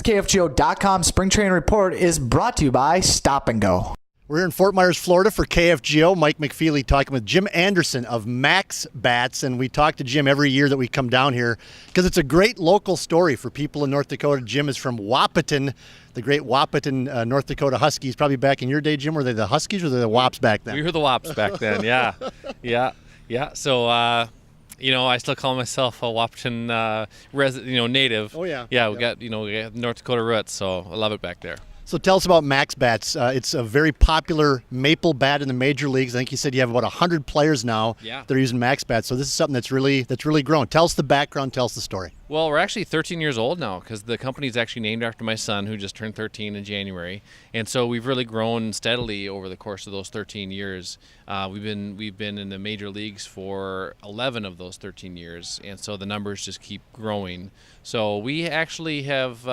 KFGO.com Spring Training Report is brought to you by Stop and Go. We're in Fort Myers, Florida for KFGO. Mike McFeely talking with Jim Anderson of MaxBats, and we talk to Jim every year that we come down here because it's a great local story for people in North Dakota. Jim is from Wahpeton, the great Wahpeton, North Dakota Huskies. Probably back in your day, Jim, were they the Huskies or the Wops back then? We were the Wops back then, yeah. Yeah. So, I still call myself a Wahpeton native. Oh, yeah. Yeah, we got North Dakota roots, so I love it back there. So tell us about MaxBats. It's a very popular maple bat in the major leagues. I think you said you have about 100 players now that are using MaxBats. So this is something that's really grown. Tell us the background. Tell us the story. Well, we're actually 13 years old now because the company is actually named after my son, who just turned 13 in January. And so we've really grown steadily over the course of those 13 years. We've been in the major leagues for 11 of those 13 years, and so the numbers just keep growing. So we actually have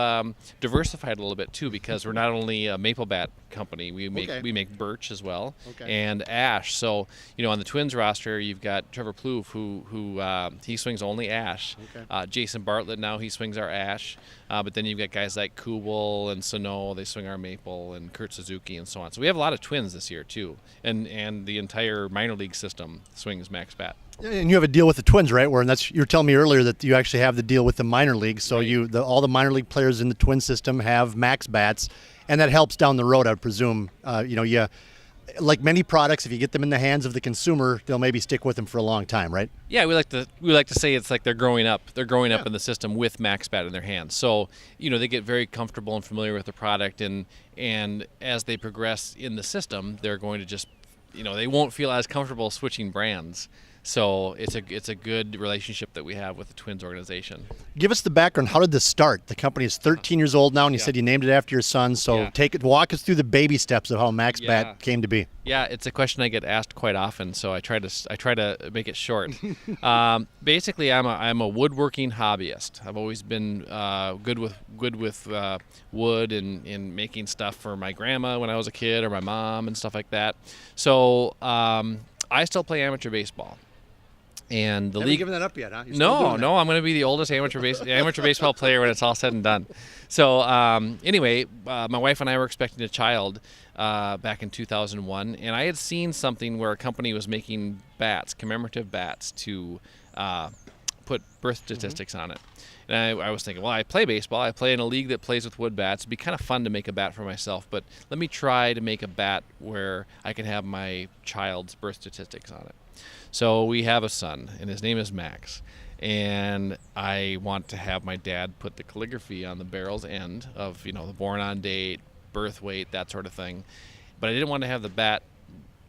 diversified a little bit too, because we're not only a maple bat company. We make birch as well, and ash. So on the Twins roster, you've got Trevor Plouffe, who he swings only ash. Jason Bartlett, now he swings our ash. But then you've got guys like Kubel and Sano, they swing our maple, and Kurt Suzuki and so on. So we have a lot of Twins this year too, and the entire minor league system swings MaxBat. And you have a deal with the Twins, right? You're telling me earlier that you actually have the deal with the minor league. So all the minor league players in the Twin system have MaxBats, and that helps down the road, I presume. Like many products, if you get them in the hands of the consumer, they'll maybe stick with them for a long time, right? Yeah, we like to say it's like they're growing up. They're growing up in the system with MaxBat in their hands. So they get very comfortable and familiar with the product, and as they progress in the system, they're going to just they won't feel as comfortable switching brands. So it's a good relationship that we have with the Twins organization. Give us the background. How did this start? The company is 13 years old now, and you said you named it after your son. So walk us through the baby steps of how MaxBat came to be. Yeah, it's a question I get asked quite often, so I try to make it short. Basically, I'm a woodworking hobbyist. I've always been good with wood and making stuff for my grandma when I was a kid, or my mom and stuff like that. So I still play amateur baseball. And the league. Haven't given that up yet, huh? No, I'm going to be the oldest amateur baseball player when it's all said and done. So anyway, my wife and I were expecting a child back in 2001, and I had seen something where a company was making bats, commemorative bats, to put birth statistics on it. And I was thinking, well, I play baseball. I play in a league that plays with wood bats. It'd be kind of fun to make a bat for myself, but let me try to make a bat where I can have my child's birth statistics on it. So we have a son, and his name is Max. And I want to have my dad put the calligraphy on the barrel's end of, the born on date, birth weight, that sort of thing. But I didn't want to have the bat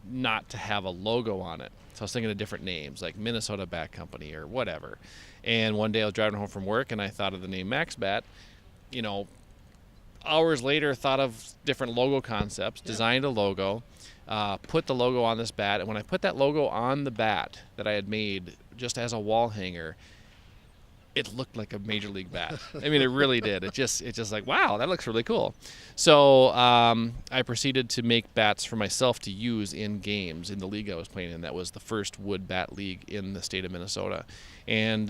not to have a logo on it. So I was thinking of different names, like Minnesota Bat Company or whatever. And one day I was driving home from work, and I thought of the name MaxBat. Hours later, thought of different logo concepts, designed a logo, put the logo on this bat. And when I put that logo on the bat that I had made just as a wall hanger, it looked like a major league bat. I mean, it really did. It's just like, wow, that looks really cool. So I proceeded to make bats for myself to use in games in the league I was playing in. That was the first wood bat league in the state of Minnesota. And,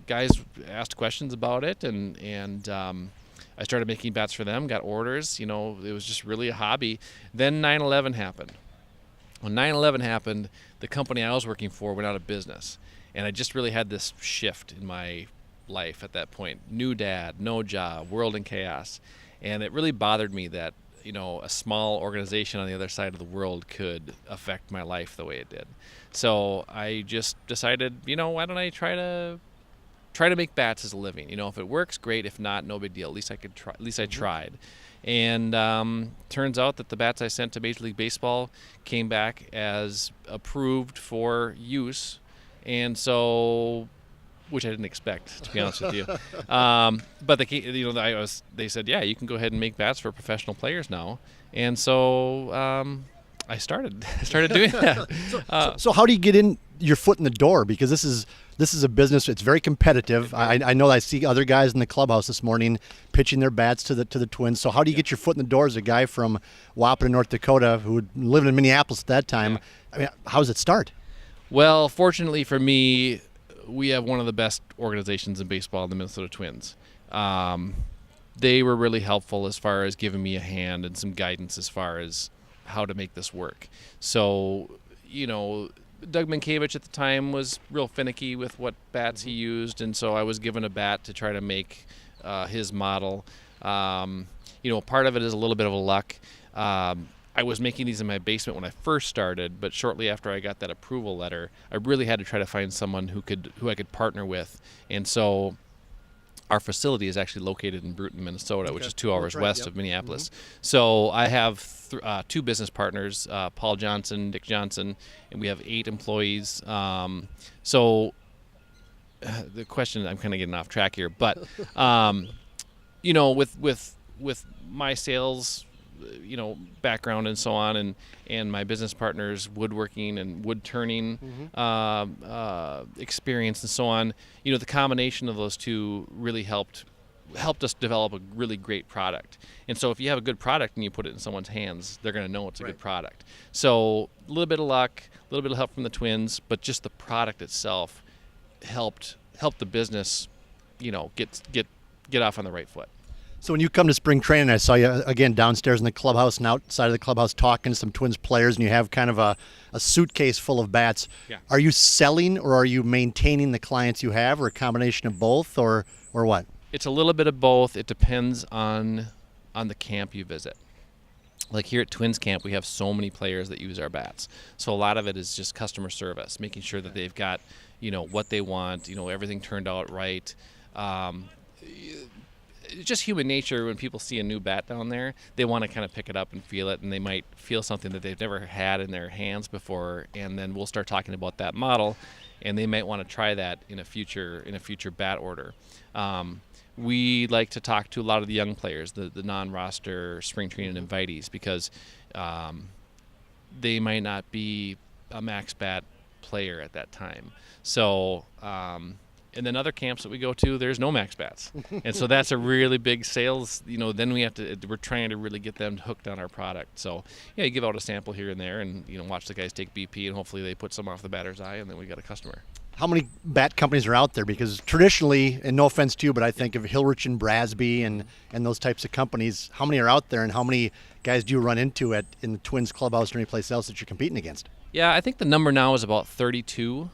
guys asked questions about it, and I started making bats for them, got orders. It was just really a hobby. Then 9/11 happened. When 9/11 happened, the company I was working for went out of business. And I just really had this shift in my life at that point. New dad, no job, world in chaos. And it really bothered me that, a small organization on the other side of the world could affect my life the way it did. So I just decided, why don't I try to make bats as a living? If it works, great. If not, no big deal. At least I could try. At least I tried. And turns out that the bats I sent to Major League Baseball came back as approved for use. And so, which I didn't expect, to be honest with you. But they said, yeah, you can go ahead and make bats for professional players now. And so I started doing that. So how do you get your foot in the door? Because this is a business. It's very competitive. I know I see other guys in the clubhouse this morning pitching their bats to the Twins. So how do you get your foot in the door as a guy from Wahpeton, North Dakota, who lived in Minneapolis at that time? I mean, how does it start? Well, fortunately for me, we have one of the best organizations in baseball, the Minnesota Twins. they were really helpful as far as giving me a hand and some guidance as far as how to make this work. So, Doug Minkiewicz at the time was real finicky with what bats he used, and so I was given a bat to try to make his model. Part of it is a little bit of a luck. I was making these in my basement when I first started, but shortly after I got that approval letter, I really had to try to find someone who I could partner with. And so our facility is actually located in Bruton, Minnesota, which is 2 hours west of Minneapolis. So I have two business partners, Paul Johnson, Dick Johnson, and we have 8 employees. The question, I'm kind of getting off track here, but with my sales background and so on, and my business partners woodworking and wood turning experience and so on, the combination of those two really helped us develop a really great product. And so if you have a good product and you put it in someone's hands, they're going to know it's a good product. So a little bit of luck, a little bit of help from the twins, but just the product itself helped the business get off on the right foot. So when you come to spring training, I saw you again downstairs in the clubhouse and outside of the clubhouse talking to some Twins players, and you have kind of a suitcase full of bats. Yeah. Are you selling or are you maintaining the clients you have, or a combination of both, or what? It's a little bit of both. It depends on the camp you visit. Like here at Twins camp, we have so many players that use our bats. So a lot of it is just customer service, making sure that they've got, what they want, everything turned out right. It's just human nature. When people see a new bat down there, they want to kind of pick it up and feel it, and they might feel something that they've never had in their hands before, and then we'll start talking about that model, and they might want to try that in a future bat order. We like to talk to a lot of the young players, the non-roster spring training invitees, because they might not be a MaxBat player at that time. So and then other camps that we go to, there's no MaxBats. And so that's a really big sales, then we're trying to really get them hooked on our product. So, you give out a sample here and there and, watch the guys take BP, and hopefully they put some off the batter's eye, and then we got a customer. How many bat companies are out there? Because traditionally, and no offense to you, but I think of Hilrich and Brasby and those types of companies. How many are out there, and how many guys do you run into in the Twins clubhouse or any place else that you're competing against? Yeah, I think the number now is about 32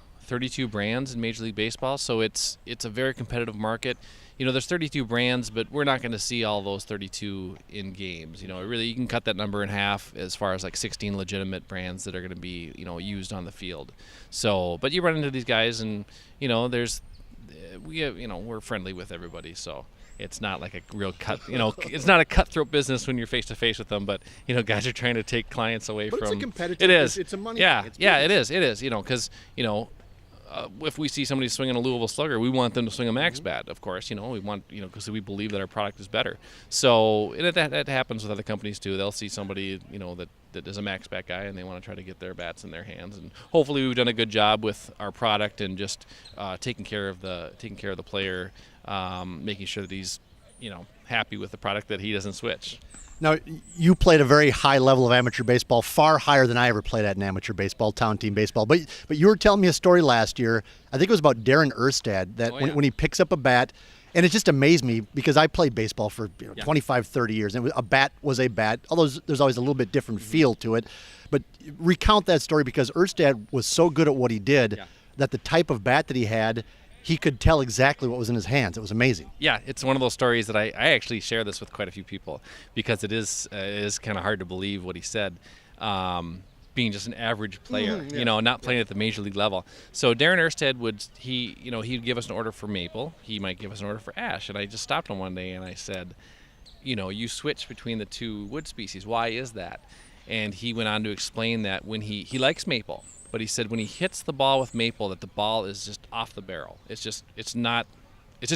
brands in Major League Baseball, so it's a very competitive market. There's 32 brands, but we're not going to see all those 32 in games. Really, you can cut that number in half as far as like 16 legitimate brands that are going to be, used on the field. So, but you run into these guys, and we're friendly with everybody, so it's not like a real cut. It's not a cutthroat business when you're face to face with them. But guys are trying to take clients away from. It's a competitive. It is. It's a money. Yeah, thing. it is. It is. Because if we see somebody swinging a Louisville Slugger, we want them to swing a MaxBat, of course. We want, because we believe that our product is better. So that happens with other companies too. They'll see somebody, that is a MaxBat guy, and they want to try to get their bats in their hands. And hopefully, we've done a good job with our product and just taking care of the player, making sure that he's, happy with the product, that he doesn't switch. Now, you played a very high level of amateur baseball, far higher than I ever played at in amateur baseball, town team baseball. But you were telling me a story last year, I think it was about Darren Erstad, that when he picks up a bat, and it just amazed me because I played baseball for 25, 30 years, and a bat was a bat, although there's always a little bit different feel to it. But recount that story, because Erstad was so good at what he did that the type of bat that he had, he could tell exactly what was in his hands. It was amazing. Yeah, it's one of those stories that I actually share this with quite a few people, because it is kind of hard to believe what he said, being just an average player, not playing at the major league level. So Darren Erstad he'd give us an order for maple. He might give us an order for ash. And I just stopped him one day and I said, you switch between the two wood species. Why is that? And he went on to explain that when he likes maple, but he said when he hits the ball with maple, that the ball is just off the barrel. It's just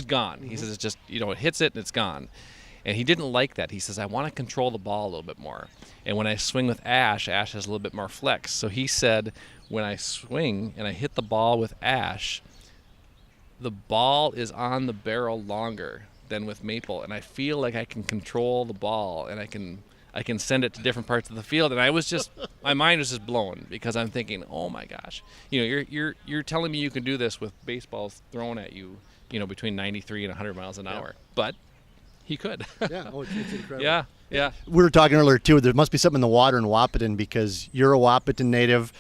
gone. He says it's just, it hits it and it's gone. And he didn't like that. He says, I want to control the ball a little bit more. And when I swing with ash has a little bit more flex. So he said, when I swing and I hit the ball with ash, the ball is on the barrel longer than with maple. And I feel like I can control the ball, and I can send it to different parts of the field. And I was just, my mind was just blown, because I'm thinking, oh my gosh, you're telling me you can do this with baseballs thrown at you, between 93 and 100 miles an hour. But He could. Yeah, it's incredible. Yeah, yeah. We were talking earlier too. There must be something in the water in Wahpeton because you're a Wahpeton native.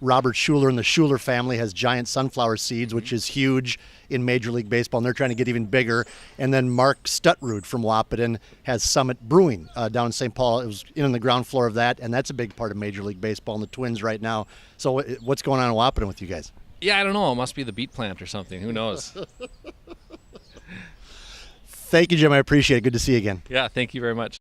Robert Schuler and the Schuler family has giant sunflower seeds, which is huge in Major League Baseball, and they're trying to get even bigger. And then Mark Stutrud from Wahpeton has Summit Brewing down in St. Paul. It was in on the ground floor of that, and that's a big part of Major League Baseball and the Twins right now. So what's going on in Wahpeton with you guys? Yeah, I don't know. It must be the beet plant or something. Who knows? Thank you, Jim. I appreciate it. Good to see you again. Yeah, thank you very much.